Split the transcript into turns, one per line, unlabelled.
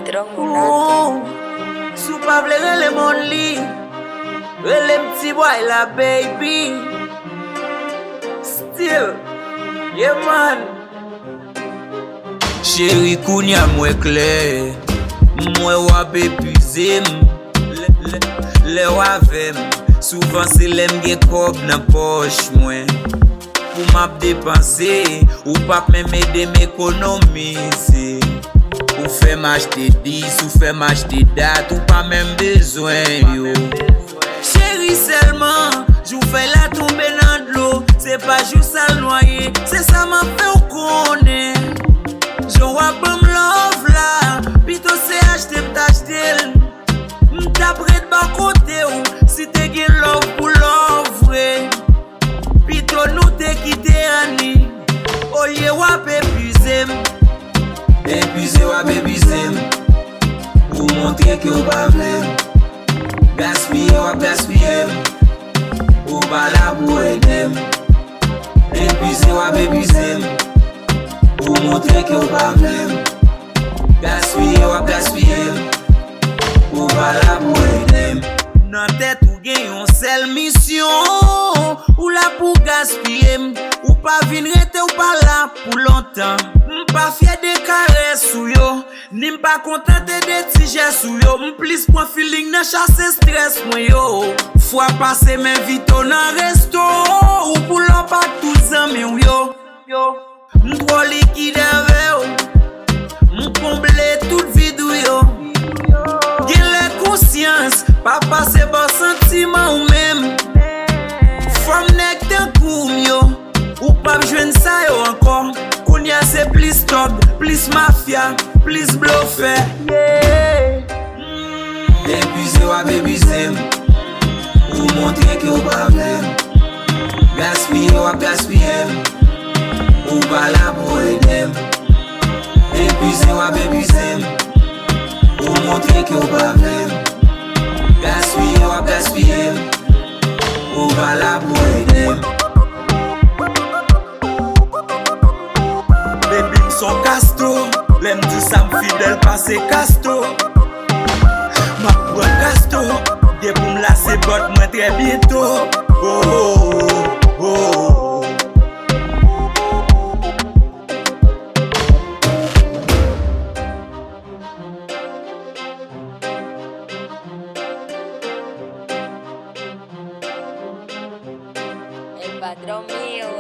Sou pa vle rele mon li, rele T-Bway la baby. Still, yeah man. Chéri kounya mwen kle, mwen wap epizem. Le wavem, souvan se lem gen kob nan poch mwen. Pou map depanse, ou pap men edem ekonomize. Ou fè m'achete 10, ou fè m'achete dat, ou pa même bezwen yo. Chéri seulement, jou fè la tombe nan d'lo, c'est pas jou sal noye, c'est ça m'a fait ou konnen. J'en wap love la, pito se achete m'tachete, m'ta prête ba kote ou, si te gen love pou love vre. Pito nou te kite ani, oye wap epizem. Epuise wap epizem, pou montre ke ou pa vlem. Gaspille wap gaspillem, ou pa la pou edem. Epuise wap epizem, pou montre ke ou pa vlem. Gaspille wap gaspillem, ou pa la pou edem. Nan tèt ou gen yon sel misyon, ou la pou gaspillem. Ou pa vin rete ou pa la pou lontan. M'pa fie de kares sou yo, ni m'pa kontente de tije sou yo. M'plis pon feeling nan chasse stress mwen yo. Fwa pase men vito nan resto, ou pou l'empak tout zanmiw yo. M'tro likide ve yo, m'komble tout vidou yo. Gen le konsyans, pa pase bon sentiman ou mem. Fwa m'nek ten koum yo, ou pa jwenn sa yo ankon. Kounya se plis top, plis mafia, plis blofe. Epuise wap epizem, pou montre ke ou pa vlem. Gaspille wap gaspillem, ou pa la pou edem. Epuise wap epizem, pou montre ke ou pa vlem. Gaspille wap gaspillem, ou pa la pou edem. Baby m'son casto, lem di sa m'fidèle pase casto. Ma pren casto, de pou m'lase bot mwen très bientôt.
El patrón mío,